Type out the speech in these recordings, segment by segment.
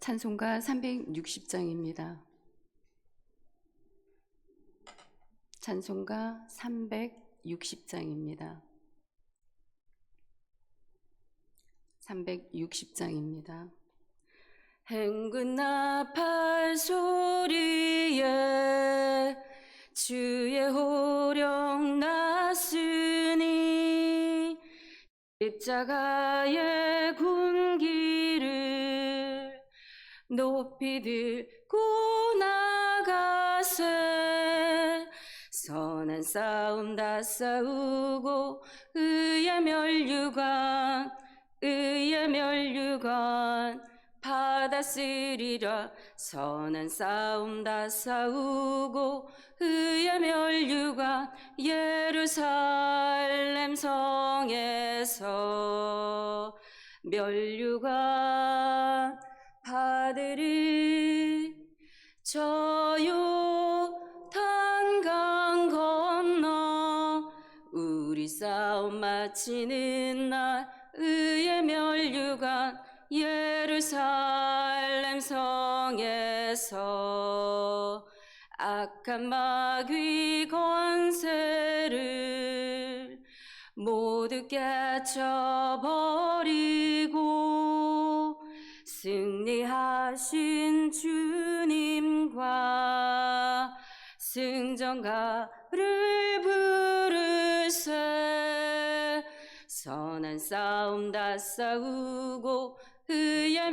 찬송가 360장입니다. 찬송가 360장입니다. 360장입니다. 행군 나팔 소리에 주의 호령 났으니 십자가의 군기를 높이 들고 나가세. 선한 싸움 다 싸우고 의의 멸류관 받았으리라. 선한 싸움 다 싸우고 의의 멸류관 예루살렘 성에서 멸류관 받으리. 저 요단강 건너 우리 싸움 마치는 날 의의 멸류관 예루살렘 성에서 악한 마귀 권세를 모두 깨쳐버리고 승리하신 주님과 승전가를 부르세. 선한 싸움 다 싸우고 의의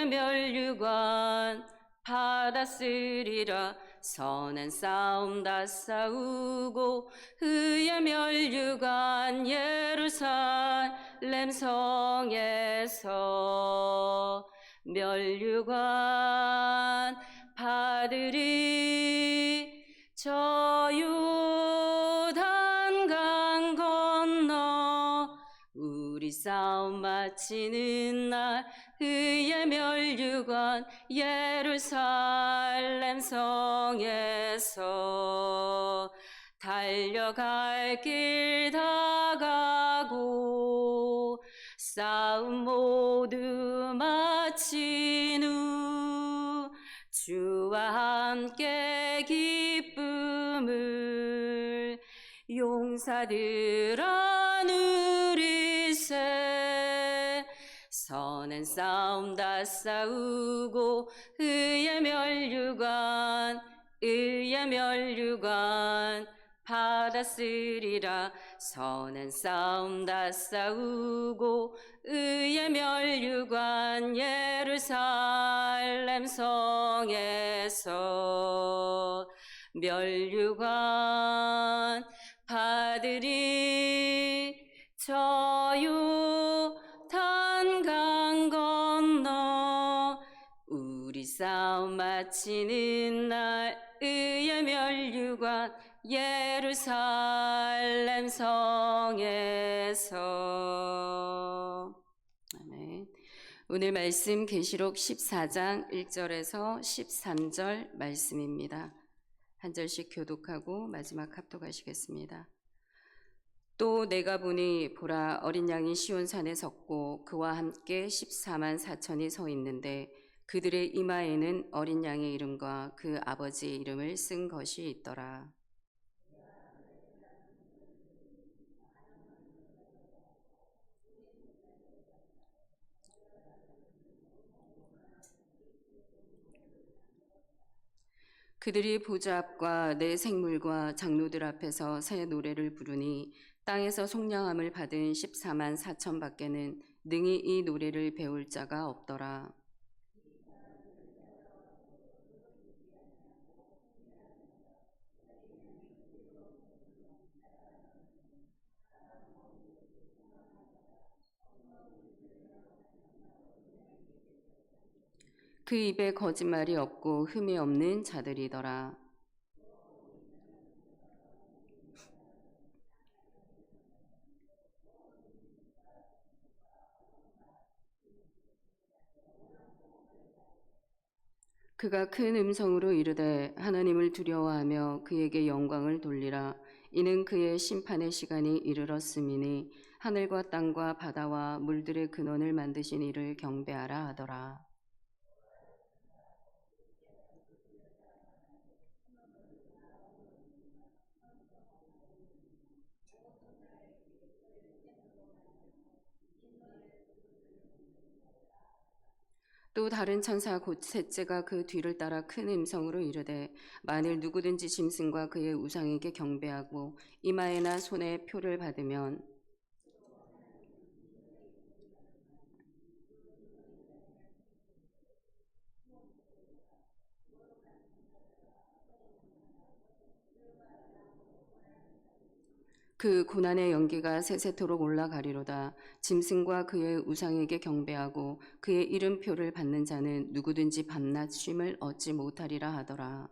멸류관 받았으리라. 선한 싸움 다 싸우고 의의 멸류관 예루살렘 성에서 멸류관 받으리. 저 요단강 건너 우리 싸움 마치는 날 의의 멸류관 예루살렘 성에서 달려갈 길 다 가고 싸움 모두 마친 후 주와 함께 기쁨을 용사들아 누리세. 선한 싸움 다 싸우고 의의 멸류관 받았으리라. 선한 싸움 다 싸우고 의의 멸류관 예루살렘 성에서 멸류관 받으리. 저 요단강 건너 우리 싸움 마치는 날 의의 멸류관 예루살렘 성에서. 아멘. 오늘 말씀 계시록 14장 1절에서 13절 말씀입니다. 한 절씩 교독하고 마지막 합독하시겠습니다. 또 내가 보니 보라 어린 양이 시온산에 섰고 그와 함께 14만 4천이 서 있는데 그들의 이마에는 어린 양의 이름과 그 아버지의 이름을 쓴 것이 있더라. 그들이 보좌 앞과 내 생물과 장로들 앞에서 새 노래를 부르니 땅에서 속량함을 받은 14만 4천 밖에는 능히 이 노래를 배울 자가 없더라. 그 입에 거짓말이 없고 흠이 없는 자들이더라. 그가 큰 음성으로 이르되 하나님을 두려워하며 그에게 영광을 돌리라. 이는 그의 심판의 시간이 이르렀음이니 하늘과 땅과 바다와 물들의 근원을 만드신 이를 경배하라 하더라. 또 다른 천사 곧 셋째가 그 뒤를 따라 큰 음성으로 이르되 만일 누구든지 짐승과 그의 우상에게 경배하고 이마에나 손에 표를 받으면 그 고난의 연기가 세세토록 올라가리로다. 짐승과 그의 우상에게 경배하고 그의 이름표를 받는 자는 누구든지 밤낮 쉼을 얻지 못하리라 하더라.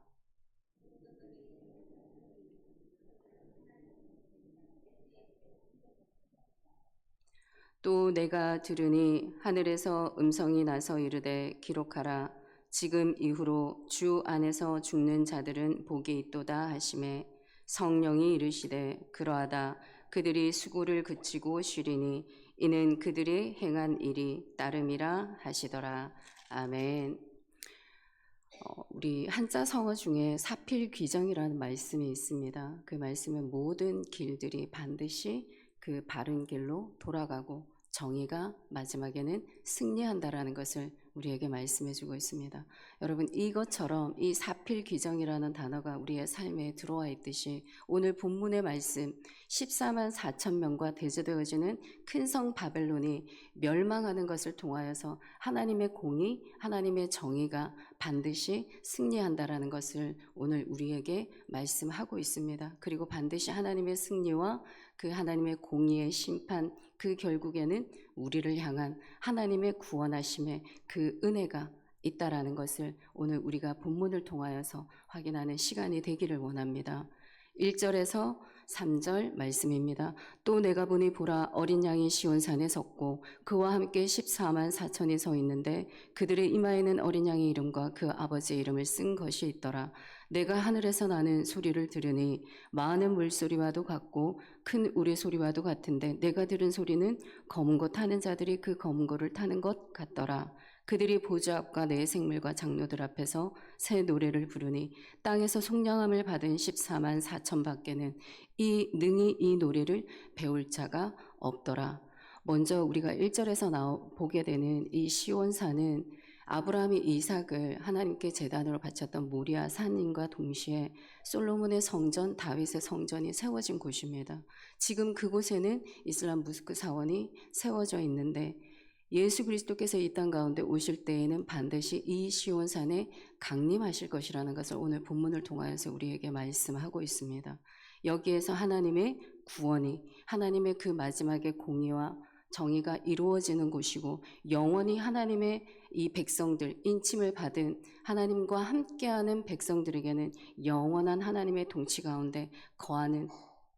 또 내가 들으니 하늘에서 음성이 나서 이르되 기록하라. 지금 이후로 주 안에서 죽는 자들은 복이 있도다 하시매 성령이 이르시되 그러하다. 그들이 수고를 그치고 쉬리니 이는 그들이 행한 일이 따름이라 하시더라. 아멘. 우리 한자 성어 중에 사필귀정이라는 말씀이 있습니다. 그 말씀은 모든 길들이 반드시 그 바른 길로 돌아가고 정의가 마지막에는 승리한다라는 것을 우리에게 말씀해 주고 있습니다. 여러분, 이것처럼 이 사필귀정이라는 단어가 우리의 삶에 들어와 있듯이 오늘 본문의 말씀 14만 4천 명과 대조되어지는 큰 성 바벨론이 멸망하는 것을 통하여서 하나님의 공의, 하나님의 정의가 반드시 승리한다라는 것을 오늘 우리에게 말씀하고 있습니다. 그리고 반드시 하나님의 승리와 그 하나님의 공의의 심판, 그 결국에는 우리를 향한 하나님의 구원하심의 그 은혜가 있다라는 것을 오늘 우리가 본문을 통하여서 확인하는 시간이 되기를 원합니다. 1절에서 3절 말씀입니다. 또 내가 보니 보라 어린 양이 시온산에 섰고 그와 함께 14만 4천이 서 있는데 그들의 이마에는 어린 양의 이름과 그 아버지의 이름을 쓴 것이 있더라. 내가 하늘에서 나는 소리를 들으니 많은 물소리와도 같고 큰 우리 소리와도 같은데 내가 들은 소리는 검은 것 타는 자들이 그 검은 것을 타는 것 같더라. 그들이 보좌 앞과 내 생물과 장로들 앞에서 새 노래를 부르니 땅에서 속량함을 받은 14만 4천 밖에는 능히 이 노래를 배울 자가 없더라. 먼저 우리가 1절에서 보게 되는 이 시온산은 아브라함이 이삭을 하나님께 제단으로 바쳤던 모리아 산인과 동시에 솔로몬의 성전, 다윗의 성전이 세워진 곳입니다. 지금 그곳에는 이슬람 무스크 사원이 세워져 있는데 예수 그리스도께서 이 땅 가운데 오실 때에는 반드시 이 시온산에 강림하실 것이라는 것을 오늘 본문을 통하여서 우리에게 말씀하고 있습니다. 여기에서 하나님의 구원이, 하나님의 그 마지막의 공의와 정의가 이루어지는 곳이고 영원히 하나님의 이 백성들, 인침을 받은 하나님과 함께하는 백성들에게는 영원한 하나님의 통치 가운데 거하는,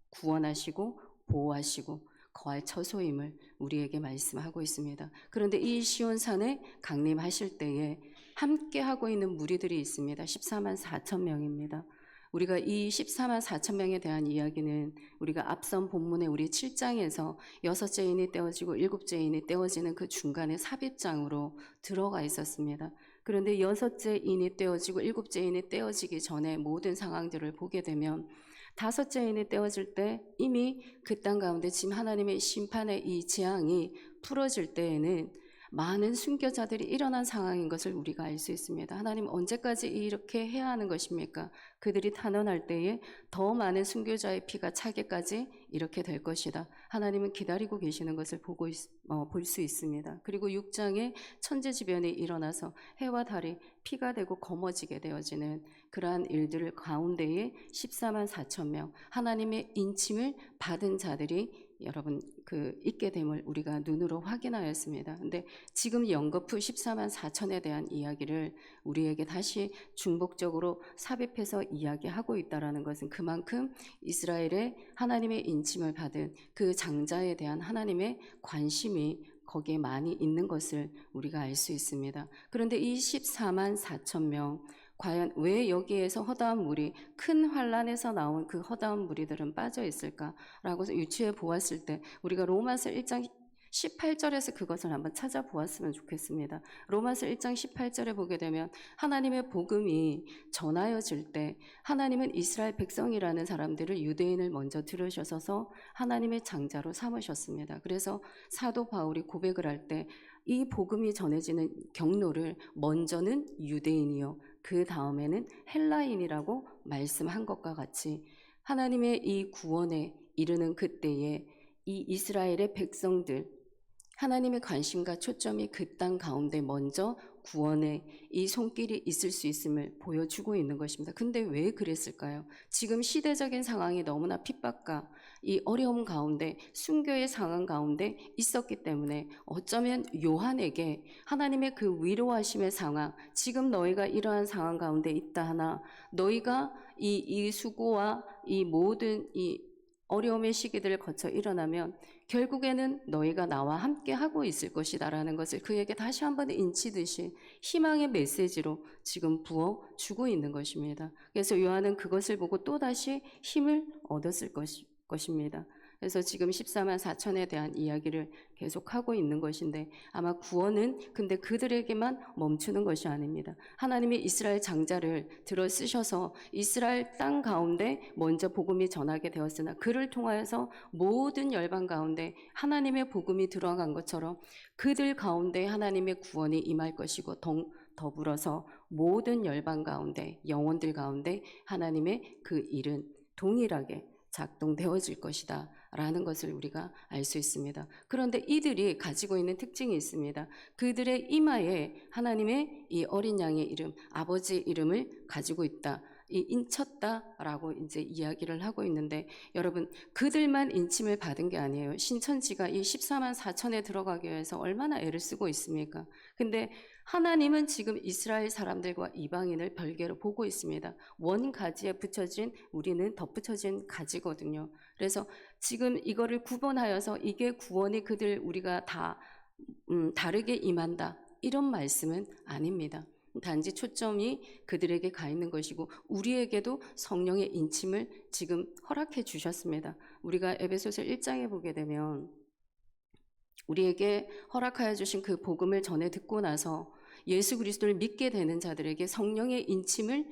구원하시고 보호하시고 거할 처소임을 우리에게 말씀하고 있습니다. 그런데 이 시온산에 강림하실 때에 함께하고 있는 무리들이 있습니다. 14만 4천 명입니다. 우리가 이 14만 4천 명에 대한 이야기는 우리가 앞선 본문의 우리 7장에서 6째 인이 떼어지고 7째 인이 떼어지는 그 중간에 삽입장으로 들어가 있었습니다. 그런데 6째 인이 떼어지고 7째 인이 떼어지기 전에 모든 상황들을 보게 되면 5째 인이 떼어질 때 이미 그 땅 가운데 지금 하나님의 심판의 이 재앙이 풀어질 때에는 많은 순교자들이 일어난 상황인 것을 우리가 알 수 있습니다. 하나님 언제까지 이렇게 해야 하는 것입니까? 그들이 탄원할 때에 더 많은 순교자의 피가 차기까지 이렇게 될 것이다. 하나님은 기다리고 계시는 것을 볼 수 있습니다. 그리고 6장에 천재지변이 일어나서 해와 달이 피가 되고 검어지게 되어지는 그러한 일들 가운데에 14만 4천 명 하나님의 인침을 받은 자들이 여러분 있게 됨을 우리가 눈으로 확인하였습니다. 근데 지금 연거푸 14만 4천에 대한 이야기를 우리에게 다시 중복적으로 삽입해서 이야기하고 있다라는 것은 그만큼 이스라엘의 하나님의 인침을 받은 그 장자에 대한 하나님의 관심이 거기에 많이 있는 것을 우리가 알 수 있습니다. 그런데 이 14만 4천 명 과연 왜 여기에서 허다한 물이 큰 환란에서 나온 그 허다한 무리들은 빠져 있을까라고 유추해 보았을 때 우리가 로마서 1장 18절에서 그것을 한번 찾아보았으면 좋겠습니다. 로마서 1장 18절에 보게 되면 하나님의 복음이 전하여질 때 하나님은 이스라엘 백성이라는 사람들을 유대인을 먼저 들으셔서 하나님의 장자로 삼으셨습니다. 그래서 사도 바울이 고백을 할 때 이 복음이 전해지는 경로를 먼저는 유대인이요 그 다음에는 헬라인이라고 말씀한 것과 같이 하나님의 이 구원에 이르는 그때에 이 이스라엘의 백성들 하나님의 관심과 초점이 그 땅 가운데 먼저 구원의 이 손길이 있을 수 있음을 보여주고 있는 것입니다. 근데 왜 그랬을까요? 지금 시대적인 상황이 너무나 핍박과 이 어려움 가운데 순교의 상황 가운데 있었기 때문에 어쩌면 요한에게 하나님의 그 위로하심의 상황, 지금 너희가 이러한 상황 가운데 있다 하나 너희가 이 수고와 이 모든 이 어려움의 시기들을 거쳐 일어나면 결국에는 너희가 나와 함께 하고 있을 것이다라는 것을 그에게 다시 한번 인치듯이 희망의 메시지로 지금 부어주고 있는 것입니다. 그래서 요한은 그것을 보고 또다시 힘을 얻었을 것입니다. 그래서 지금 14만 4천에 대한 이야기를 계속하고 있는 것인데 아마 구원은 근데 그들에게만 멈추는 것이 아닙니다. 하나님이 이스라엘 장자를 들어 쓰셔서 이스라엘 땅 가운데 먼저 복음이 전하게 되었으나 그를 통하여서 모든 열방 가운데 하나님의 복음이 들어간 것처럼 그들 가운데 하나님의 구원이 임할 것이고 더불어서 모든 열방 가운데 영혼들 가운데 하나님의 그 일은 동일하게 작동되어질 것이다 라는 것을 우리가 알 수 있습니다. 그런데 이들이 가지고 있는 특징이 있습니다. 그들의 이마에 하나님의 이 어린 양의 이름, 아버지 이름을 가지고 있다. 이 인쳤다라고 이제 이야기를 하고 있는데 여러분 그들만 인침을 받은 게 아니에요. 신천지가 이 14만 4천에 들어가기 위해서 얼마나 애를 쓰고 있습니까? 근데 하나님은 지금 이스라엘 사람들과 이방인을 별개로 보고 있습니다. 원 가지에 붙여진 우리는 덧붙여진 가지거든요. 그래서 지금 이거를 구분하여서 이게 구원이 그들 우리가 다 다르게 임한다 이런 말씀은 아닙니다. 단지 초점이 그들에게 가 있는 것이고 우리에게도 성령의 인침을 지금 허락해 주셨습니다. 우리가 에베소서 1장에 보게 되면 우리에게 허락하여 주신 그 복음을 전해 듣고 나서 예수 그리스도를 믿게 되는 자들에게 성령의 인침을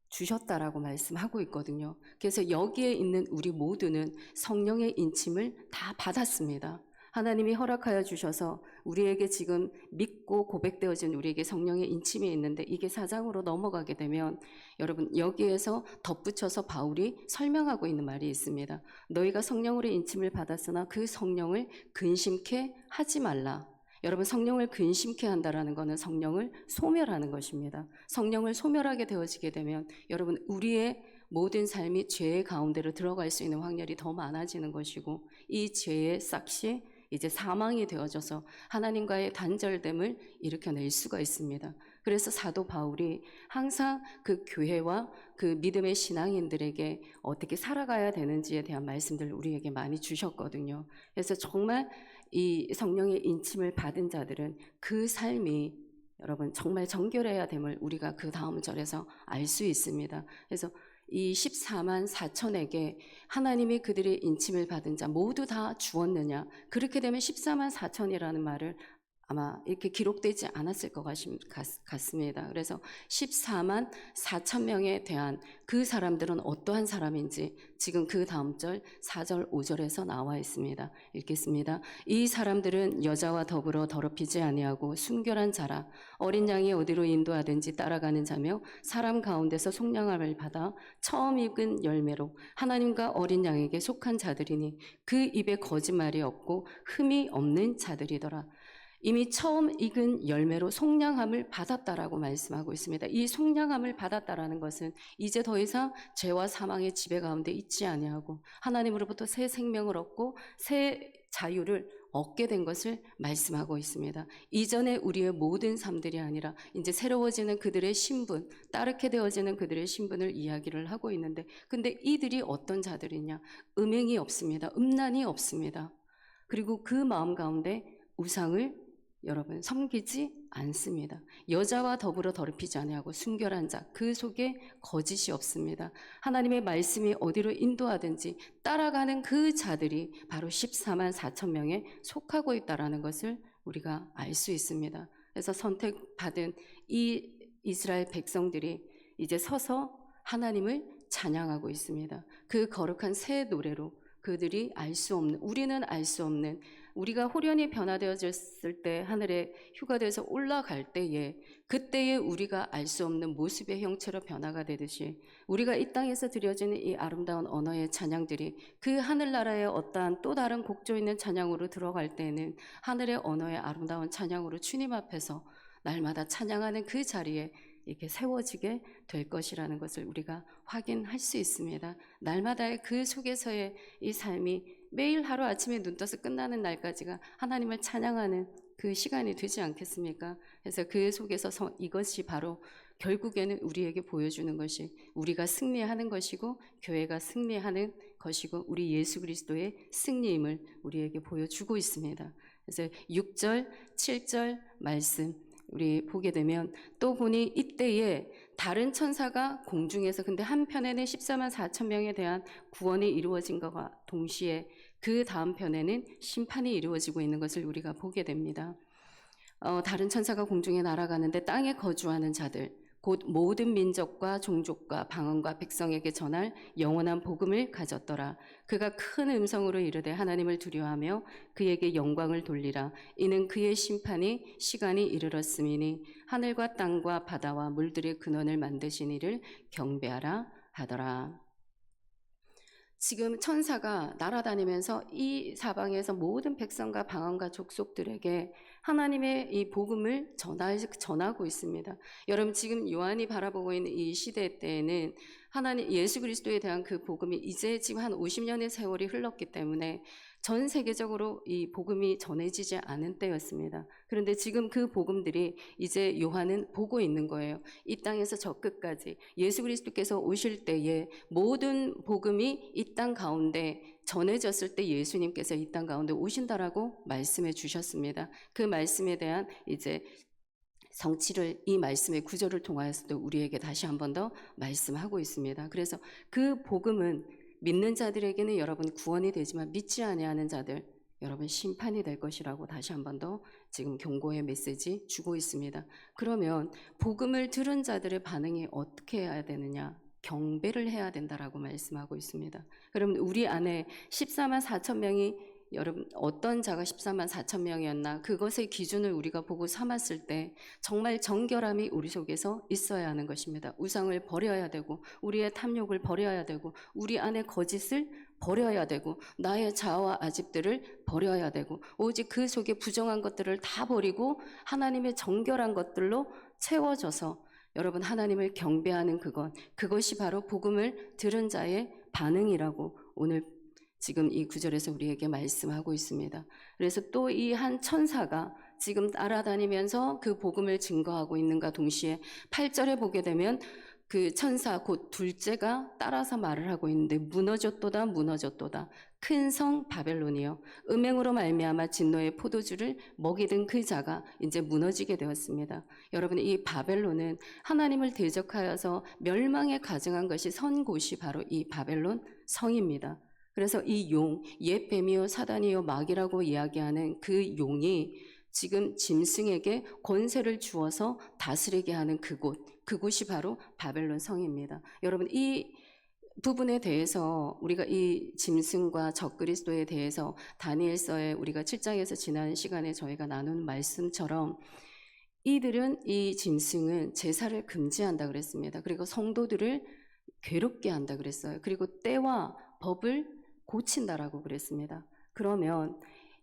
주셨다라고 말씀하고 있거든요. 그래서 여기에 있는 우리 모두는 성령의 인침을 다 받았습니다. 하나님이 허락하여 주셔서 우리에게 지금 믿고 고백되어진 우리에게 성령의 인침이 있는데 이게 4장으로 넘어가게 되면 여러분 여기에서 덧붙여서 바울이 설명하고 있는 말이 있습니다. 너희가 성령으로 인침을 받았으나 그 성령을 근심케 하지 말라. 여러분 성령을 근심케 한다라는 것은 성령을 소멸하는 것입니다. 성령을 소멸하게 되어지게 되면 여러분 우리의 모든 삶이 죄의 가운데로 들어갈 수 있는 확률이 더 많아지는 것이고 이 죄의 싹이 이제 사망이 되어져서 하나님과의 단절됨을 일으켜낼 수가 있습니다. 그래서 사도 바울이 항상 그 교회와 그 믿음의 신앙인들에게 어떻게 살아가야 되는지에 대한 말씀들을 우리에게 많이 주셨거든요. 그래서 정말 이 성령의 인침을 받은 자들은 그 삶이 여러분 정말 정결해야 됨을 우리가 그 다음 절에서 알 수 있습니다. 그래서 이 14만 4천에게 하나님이 그들의 인침을 받은 자 모두 다 주었느냐? 그렇게 되면 14만 4천이라는 말을 아마 이렇게 기록되지 않았을 것 같습니다. 그래서 14만 4천 명에 대한 그 사람들은 어떠한 사람인지 지금 그 다음 절 4절 5절에서 나와 있습니다. 읽겠습니다. 이 사람들은 여자와 더불어 더럽히지 아니하고 순결한 자라 어린 양이 어디로 인도하든지 따라가는 자며 사람 가운데서 속량함을 받아 처음 익은 열매로 하나님과 어린 양에게 속한 자들이니 그 입에 거짓말이 없고 흠이 없는 자들이더라. 이미 처음 익은 열매로 속량함을 받았다라고 말씀하고 있습니다. 이 속량함을 받았다라는 것은 이제 더 이상 죄와 사망의 지배 가운데 있지 아니하고 하나님으로부터 새 생명을 얻고 새 자유를 얻게 된 것을 말씀하고 있습니다. 이전에 우리의 모든 삶들이 아니라 이제 새로워지는 그들의 신분, 따르게 되어지는 그들의 신분을 이야기를 하고 있는데 근데 이들이 어떤 자들이냐? 음행이 없습니다. 음란이 없습니다. 그리고 그 마음 가운데 우상을 여러분 섬기지 않습니다. 여자와 더불어 더럽히지 아니하고 순결한 자, 그 속에 거짓이 없습니다. 하나님의 말씀이 어디로 인도하든지 따라가는 그 자들이 바로 14만 4천 명에 속하고 있다라는 것을 우리가 알 수 있습니다. 그래서 선택받은 이 이스라엘 백성들이 이제 서서 하나님을 찬양하고 있습니다. 그 거룩한 새 노래로 그들이 알 수 없는, 우리는 알 수 없는, 우리가 호련히 변화되어졌을 때 하늘에 휴가돼서 올라갈 때에 그때에 우리가 알 수 없는 모습의 형체로 변화가 되듯이 우리가 이 땅에서 드려지는 이 아름다운 언어의 찬양들이 그 하늘나라의 어떠한 또 다른 곡조 있는 찬양으로 들어갈 때에는 하늘의 언어의 아름다운 찬양으로 주님 앞에서 날마다 찬양하는 그 자리에 이렇게 세워지게 될 것이라는 것을 우리가 확인할 수 있습니다. 날마다의 그 속에서의 이 삶이 매일 하루아침에 눈 떠서 끝나는 날까지가 하나님을 찬양하는 그 시간이 되지 않겠습니까? 그래서 그 속에서 이것이 바로 결국에는 우리에게 보여주는 것이 우리가 승리하는 것이고 교회가 승리하는 것이고 우리 예수 그리스도의 승리임을 우리에게 보여주고 있습니다. 그래서 6절, 7절 말씀 우리 보게 되면 또 보니 이때에 다른 천사가 공중에서 근데 한편에는 14만 4천 명에 대한 구원이 이루어진 것과 동시에 그 다음 편에는 심판이 이루어지고 있는 것을 우리가 보게 됩니다. 다른 천사가 공중에 날아가는데 땅에 거주하는 자들 곧 모든 민족과 종족과 방언과 백성에게 전할 영원한 복음을 가졌더라. 그가 큰 음성으로 이르되 하나님을 두려워하며 그에게 영광을 돌리라. 이는 그의 심판이 시간이 이르렀음이니 하늘과 땅과 바다와 물들의 근원을 만드신 이를 경배하라 하더라. 지금 천사가 날아다니면서 이 사방에서 모든 백성과 방언과 족속들에게 하나님의 이 복음을 전하고 있습니다. 여러분 지금 요한이 바라보고 있는 이 시대 때에는 하나님 예수 그리스도에 대한 그 복음이 이제 지금 한 50년의 세월이 흘렀기 때문에 전 세계적으로 이 복음이 전해지지 않은 때였습니다. 그런데 지금 그 복음들이 이제 요한은 보고 있는 거예요. 이 땅에서 저 끝까지 예수 그리스도께서 오실 때에 모든 복음이 이 땅 가운데 전해졌을 때 예수님께서 이 땅 가운데 오신다라고 말씀해 주셨습니다. 그 말씀에 대한 이제 성취를 이 말씀의 구절을 통하여서도 우리에게 다시 한 번 더 말씀하고 있습니다. 그래서 그 복음은 믿는 자들에게는 여러분 구원이 되지만 믿지 아니하는 자들 여러분 심판이 될 것이라고 다시 한 번 더 지금 경고의 메시지 주고 있습니다. 그러면 복음을 들은 자들의 반응이 어떻게 해야 되느냐? 경배를 해야 된다라고 말씀하고 있습니다. 그러면 우리 안에 14만 4천 명이 여러분 어떤 자가 14만 4천 명이었나 그것의 기준을 우리가 보고 삼았을 때 정말 정결함이 우리 속에서 있어야 하는 것입니다. 우상을 버려야 되고 우리의 탐욕을 버려야 되고 우리 안에 거짓을 버려야 되고 나의 자아와 아집들을 버려야 되고 오직 그 속에 부정한 것들을 다 버리고 하나님의 정결한 것들로 채워져서 여러분 하나님을 경배하는 그것이 바로 복음을 들은 자의 반응이라고 오늘 지금 이 구절에서 우리에게 말씀하고 있습니다. 그래서 또 이 한 천사가 지금 따라다니면서 그 복음을 증거하고 있는가 동시에 8절에 보게 되면 그 천사 곧 둘째가 따라서 말을 하고 있는데 무너졌도다 무너졌도다 큰 성 바벨론이요 음행으로 말미암아 진노의 포도주를 먹이던 그 자가 이제 무너지게 되었습니다. 여러분 이 바벨론은 하나님을 대적하여서 멸망에 가증한 것이 선 곳이 바로 이 바벨론 성입니다. 그래서 이 용, 옛 뱀이요 사단이요 마귀라고 이야기하는 그 용이 지금 짐승에게 권세를 주어서 다스리게 하는 그곳이 바로 바벨론 성입니다. 여러분 이 부분에 대해서 우리가 이 짐승과 적그리스도에 대해서 다니엘서에 우리가 7장에서 지난 시간에 저희가 나눈 말씀처럼 이들은 이 짐승은 제사를 금지한다 그랬습니다. 그리고 성도들을 괴롭게 한다 그랬어요. 그리고 때와 법을 고친다라고 그랬습니다. 그러면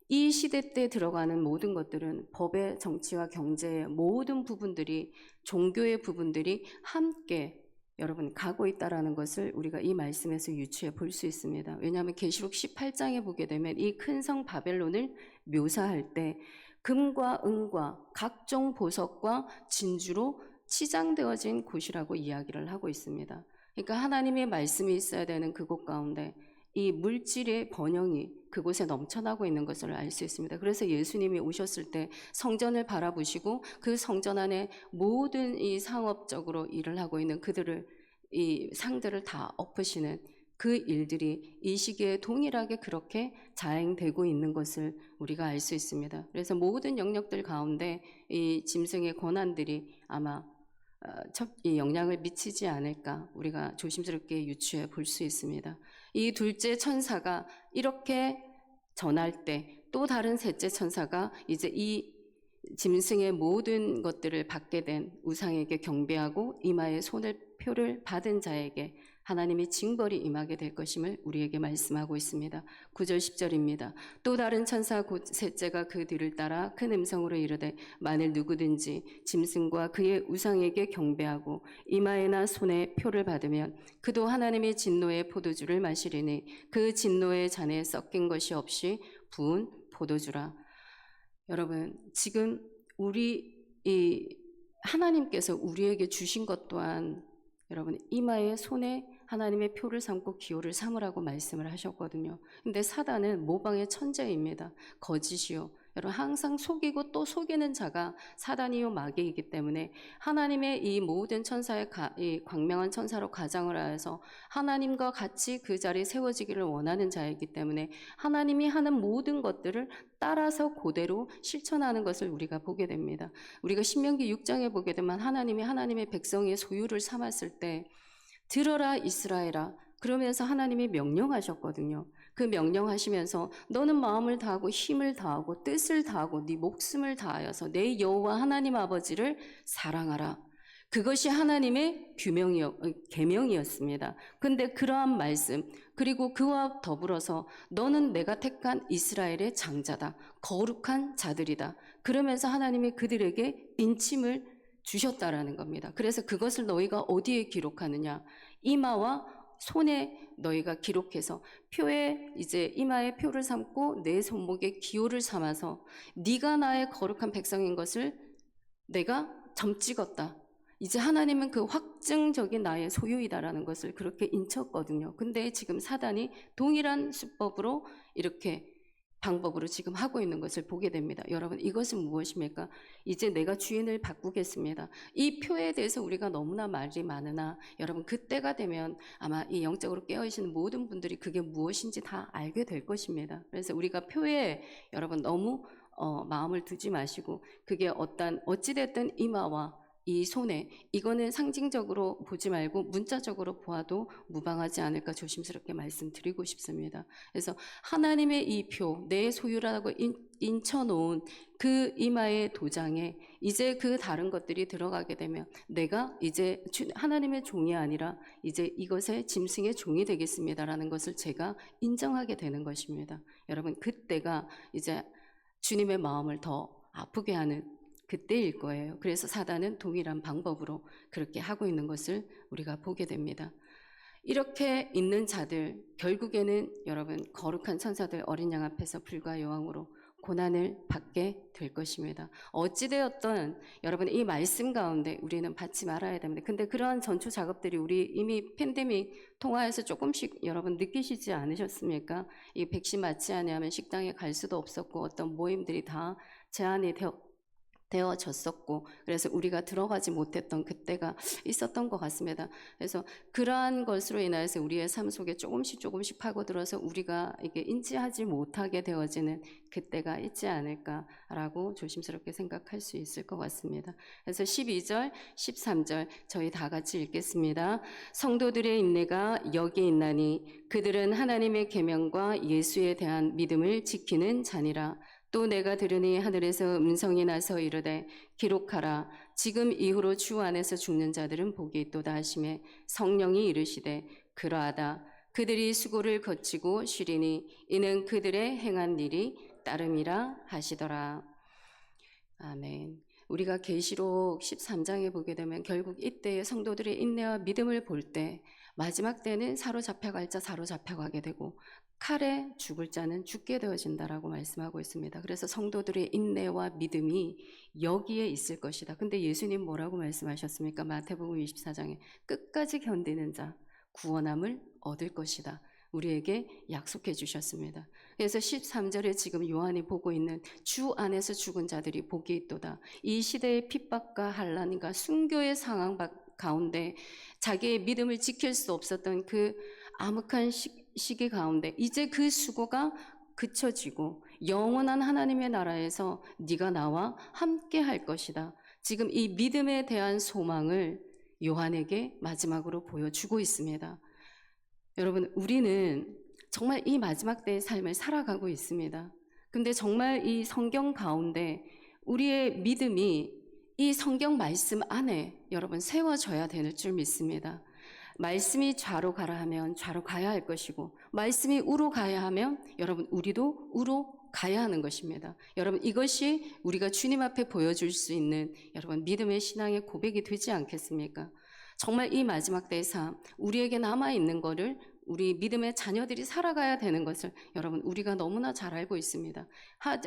이 시대 때 들어가는 모든 것들은 법의 정치와 경제의 모든 부분들이 종교의 부분들이 함께 여러분 가고 있다라는 것을 우리가 이 말씀에서 유추해 볼 수 있습니다. 왜냐하면 계시록 18장에 보게 되면 이 큰 성 바벨론을 묘사할 때 금과 은과 각종 보석과 진주로 치장되어진 곳이라고 이야기를 하고 있습니다. 그러니까 하나님의 말씀이 있어야 되는 그곳 가운데 이 물질의 번영이 그곳에 넘쳐나고 있는 것을 알 수 있습니다. 그래서 예수님이 오셨을 때 성전을 바라보시고 그 성전 안에 모든 이 상업적으로 일을 하고 있는 그들을, 이 상들을 다 엎으시는 그 일들이 이 시기에 동일하게 그렇게 자행되고 있는 것을 우리가 알 수 있습니다. 그래서 모든 영역들 가운데 이 짐승의 권한들이 아마 이 영향을 미치지 않을까 우리가 조심스럽게 유추해 볼 수 있습니다. 이 둘째 천사가 이렇게 전할 때 또 다른 셋째 천사가 이제 이 짐승의 모든 것들을 받게 된 우상에게 경배하고 이마에 손을 표를 받은 자에게 하나님이 징벌이 임하게 될 것임을 우리에게 말씀하고 있습니다. 9절 10절입니다. 또 다른 천사 곧 셋째가 그 뒤를 따라 큰 음성으로 이르되 만일 누구든지 짐승과 그의 우상에게 경배하고 이마에나 손에 표를 받으면 그도 하나님의 진노의 포도주를 마시리니 그 진노의 잔에 섞인 것이 없이 부은 포도주라. 여러분, 지금 하나님께서 우리에게 주신 것 또한 여러분 이마에 손에 하나님의 표를 삼고 기호를 삼으라고 말씀을 하셨거든요. 근데 사단은 모방의 천재입니다. 거짓이요. 여러분 항상 속이고 또 속이는 자가 사단이요 마귀이기 때문에 하나님의 이 모든 천사의 이 광명한 천사로 가장을 하여서 하나님과 같이 그 자리에 세워지기를 원하는 자이기 때문에 하나님이 하는 모든 것들을 따라서 그대로 실천하는 것을 우리가 보게 됩니다. 우리가 신명기 6장에 보게 되면 하나님이 하나님의 백성의 소유를 삼았을 때 들어라 이스라엘아 그러면서 하나님이 명령하셨거든요. 그 명령하시면서 너는 마음을 다하고 힘을 다하고 뜻을 다하고 네 목숨을 다하여서 내 여호와 하나님 아버지를 사랑하라. 그것이 하나님의 계명이었습니다. 근데 그러한 말씀 그리고 그와 더불어서 너는 내가 택한 이스라엘의 장자다. 거룩한 자들이다. 그러면서 하나님이 그들에게 인침을 주셨다라는 겁니다. 그래서 그것을 너희가 어디에 기록하느냐? 이마와 손에 너희가 기록해서 표에 이제 이마에 표를 삼고 내 손목에 기호를 삼아서 네가 나의 거룩한 백성인 것을 내가 점 찍었다. 이제 하나님은 그 확증적인 나의 소유이다라는 것을 그렇게 인쳤거든요. 근데 지금 사단이 동일한 수법으로 이렇게 방법으로 지금 하고 있는 것을 보게 됩니다. 여러분 이것은 무엇입니까? 이제 내가 주인을 바꾸겠습니다. 이 표에 대해서 우리가 너무나 말이 많으나 여러분 그때가 되면 아마 이 영적으로 깨어있는 모든 분들이 그게 무엇인지 다 알게 될 것입니다. 그래서 우리가 표에 여러분 너무 마음을 두지 마시고 그게 어찌됐든 이마와 이 손에 이거는 상징적으로 보지 말고 문자적으로 보아도 무방하지 않을까 조심스럽게 말씀드리고 싶습니다. 그래서 하나님의 이 표, 내 소유라고 인쳐놓은 그 이마의 도장에 이제 그 다른 것들이 들어가게 되면 내가 이제 하나님의 종이 아니라 이제 이것의 짐승의 종이 되겠습니다라는 것을 제가 인정하게 되는 것입니다. 여러분 그때가 이제 주님의 마음을 더 아프게 하는 그때일 거예요. 그래서 사단은 동일한 방법으로 그렇게 하고 있는 것을 우리가 보게 됩니다. 이렇게 있는 자들 결국에는 여러분 거룩한 천사들 어린 양 앞에서 불과 여왕으로 고난을 받게 될 것입니다. 어찌되었든 여러분 이 말씀 가운데 우리는 받지 말아야 됩니다. 근데 그러한 전초 작업들이 우리 이미 팬데믹 통화에서 조금씩 여러분 느끼시지 않으셨습니까? 이 백신 맞지 않으면 식당에 갈 수도 없었고 어떤 모임들이 다 제한이 되어졌었고 그래서 우리가 들어가지 못했던 그때가 있었던 것 같습니다. 그래서 그러한 것으로 인해서 우리의 삶 속에 조금씩 파고들어서 우리가 이게 인지하지 못하게 되어지는 그때가 있지 않을까라고 조심스럽게 생각할 수 있을 것 같습니다. 그래서 12절, 13절 저희 다 같이 읽겠습니다. 성도들의 인내가 여기 있나니 그들은 하나님의 계명과 예수에 대한 믿음을 지키는 자니라. 또 내가 들으니 하늘에서 음성이 나서 이르되 기록하라 지금 이후로 주 안에서 죽는 자들은 복이 있도다 하시매 성령이 이르시되 그러하다 그들이 수고를 거치고 쉬리니 이는 그들의 행한 일이 따름이라 하시더라. 아멘. 우리가 계시록 13장에 보게 되면 결국 이때의 성도들의 인내와 믿음을 볼 때 마지막 때는 사로잡혀갈 자 사로잡혀가게 되고 칼에 죽을 자는 죽게 되어진다라고 말씀하고 있습니다. 그래서 성도들의 인내와 믿음이 여기에 있을 것이다. 근데 예수님 뭐라고 말씀하셨습니까? 마태복음 24장에 끝까지 견디는 자 구원함을 얻을 것이다 우리에게 약속해 주셨습니다. 그래서 13절에 지금 요한이 보고 있는 주 안에서 죽은 자들이 복이 있도다. 이 시대의 핍박과 환난과 순교의 상황 가운데 자기의 믿음을 지킬 수 없었던 그 암흑한 시기 가운데 이제 그 수고가 그쳐지고 영원한 하나님의 나라에서 네가 나와 함께 할 것이다. 지금 이 믿음에 대한 소망을 요한에게 마지막으로 보여주고 있습니다. 여러분, 우리는 정말 이 마지막 때의 삶을 살아가고 있습니다. 근데 정말 이 성경 가운데 우리의 믿음이 이 성경 말씀 안에 여러분 세워져야 되는 줄 믿습니다. 말씀이 좌로 가라 하면 좌로 가야 할 것이고, 말씀이 우로 가야 하면 여러분 우리도 우로 가야 하는 것입니다. 여러분, 이것이 우리가 주님 앞에 보여줄 수 있는 여러분 믿음의 신앙의 고백이 되지 않겠습니까? 정말 이 마지막 때의 삶, 우리에게 남아있는 것을 우리 믿음의 자녀들이 살아가야 되는 것을 여러분 우리가 너무나 잘 알고 있습니다.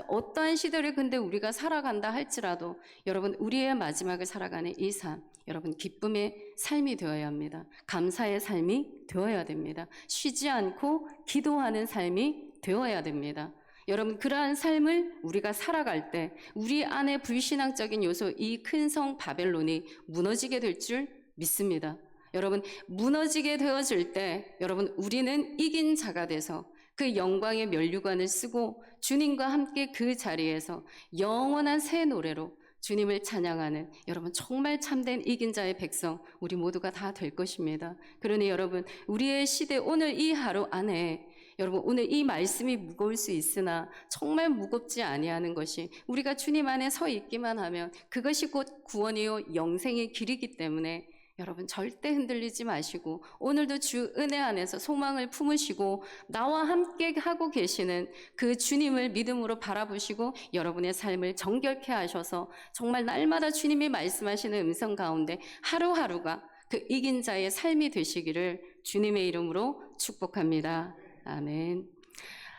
어떠한 시대를 근데 우리가 살아간다 할지라도 여러분 우리의 마지막을 살아가는 이 삶, 여러분 기쁨의 삶이 되어야 합니다. 감사의 삶이 되어야 됩니다. 쉬지 않고 기도하는 삶이 되어야 됩니다. 여러분, 그러한 삶을 우리가 살아갈 때 우리 안에 불신앙적인 요소, 이 큰 성 바벨론이 무너지게 될 줄 믿습니다. 여러분, 무너지게 되어질 때 여러분 우리는 이긴 자가 돼서 그 영광의 면류관을 쓰고 주님과 함께 그 자리에서 영원한 새 노래로 주님을 찬양하는 여러분 정말 참된 이긴 자의 백성 우리 모두가 다 될 것입니다. 그러니 여러분, 우리의 시대 오늘 이 하루 안에 여러분 오늘 이 말씀이 무거울 수 있으나 정말 무겁지 아니하는 것이 우리가 주님 안에 서 있기만 하면 그것이 곧 구원이요 영생의 길이기 때문에 여러분 절대 흔들리지 마시고 오늘도 주 은혜 안에서 소망을 품으시고 나와 함께 하고 계시는 그 주님을 믿음으로 바라보시고 여러분의 삶을 정결케 하셔서 정말 날마다 주님이 말씀하시는 음성 가운데 하루하루가 그 이긴 자의 삶이 되시기를 주님의 이름으로 축복합니다. 아멘.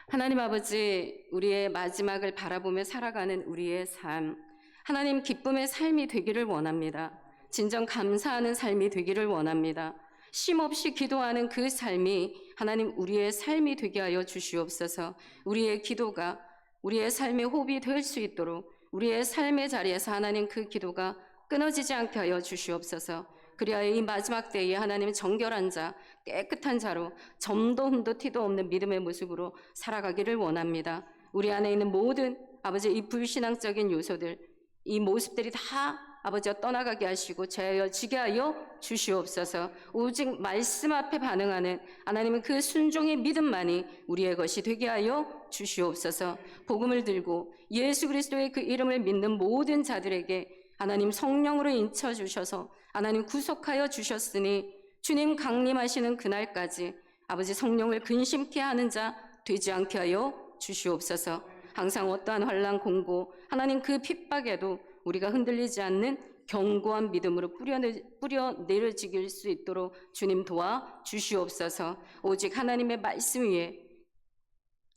하나님 아버지, 우리의 마지막을 바라보며 살아가는 우리의 삶, 하나님 기쁨의 삶이 되기를 원합니다. 진정 감사하는 삶이 되기를 원합니다. 쉼없이 기도하는 그 삶이 하나님 우리의 삶이 되게 하여 주시옵소서. 우리의 기도가 우리의 삶의 호흡이 될 수 있도록 우리의 삶의 자리에서 하나님 그 기도가 끊어지지 않게 하여 주시옵소서. 그리하여 이 마지막 때에 하나님 정결한 자, 깨끗한 자로 점도 흠도 티도 없는 믿음의 모습으로 살아가기를 원합니다. 우리 안에 있는 모든 아버지 이 불신앙적인 요소들, 이 모습들이 다 아버지와 떠나가게 하시고 제어지게 하여 주시옵소서. 오직 말씀 앞에 반응하는 하나님의 그 순종의 믿음만이 우리의 것이 되게 하여 주시옵소서. 복음을 들고 예수 그리스도의 그 이름을 믿는 모든 자들에게 하나님 성령으로 인쳐 주셔서 하나님 구속하여 주셨으니 주님 강림하시는 그날까지 아버지 성령을 근심케 하는 자 되지 않게 하여 주시옵소서. 항상 어떠한 환난 공고 하나님 그 핍박에도 우리가 흔들리지 않는 견고한 믿음으로 뿌려내려지길 수 있도록 주님 도와 주시옵소서. 오직 하나님의 말씀 위에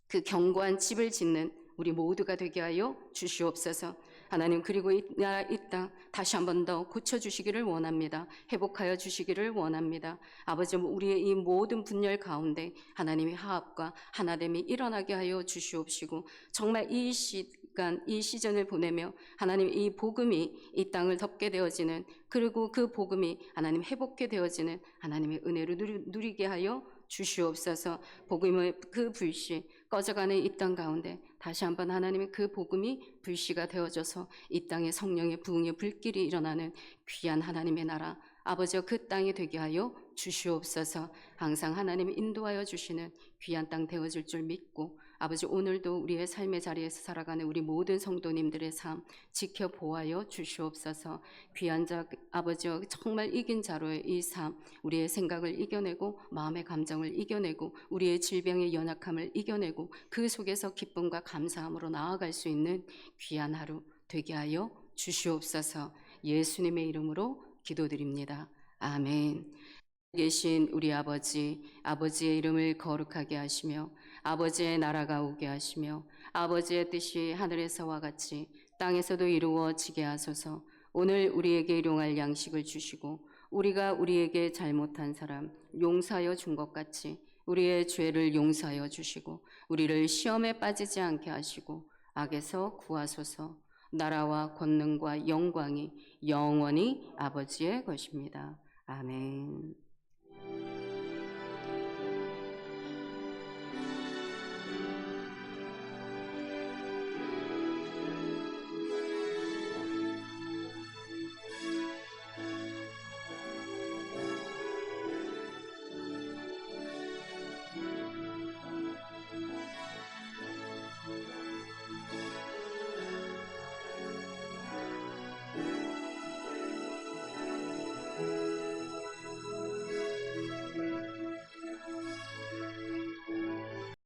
그 견고한 집을 짓는 우리 모두가 되게 하여 주시옵소서. 하나님, 그리고 이 나라 이 땅 다시 한 번 더 고쳐주시기를 원합니다. 회복하여 주시기를 원합니다. 아버지, 우리의 이 모든 분열 가운데 하나님의 화합과 하나됨이 일어나게 하여 주시옵시고 정말 이 시간 이 시즌을 보내며 하나님 이 복음이 이 땅을 덮게 되어지는, 그리고 그 복음이 하나님 회복게 되어지는 하나님의 은혜를 누리게 하여 주시옵소서. 복음의 그 불씨 꺼져가는 이 땅 가운데 다시 한번 하나님의 그 복음이 불씨가 되어져서 이 땅에 성령의 부흥의 불길이 일어나는 귀한 하나님의 나라 아버지여 그 땅이 되게 하여 주시옵소서. 항상 하나님이 인도하여 주시는 귀한 땅 되어질 줄 믿고 아버지, 오늘도 우리의 삶의 자리에서 살아가는 우리 모든 성도님들의 삶 지켜보아여 주시옵소서. 귀한 자 아버지여, 정말 이긴 자로의 이 삶, 우리의 생각을 이겨내고 마음의 감정을 이겨내고 우리의 질병의 연약함을 이겨내고 그 속에서 기쁨과 감사함으로 나아갈 수 있는 귀한 하루 되게 하여 주시옵소서. 예수님의 이름으로 기도드립니다. 아멘. 계신 우리 아버지, 아버지의 이름을 거룩하게 하시며 아버지의 나라가 오게 하시며 아버지의 뜻이 하늘에서와 같이 땅에서도 이루어지게 하소서. 오늘 우리에게 일용할 양식을 주시고 우리가 우리에게 잘못한 사람 용서하여 준 것 같이 우리의 죄를 용서하여 주시고 우리를 시험에 빠지지 않게 하시고 악에서 구하소서. 나라와 권능과 영광이 영원히 아버지의 것입니다. 아멘.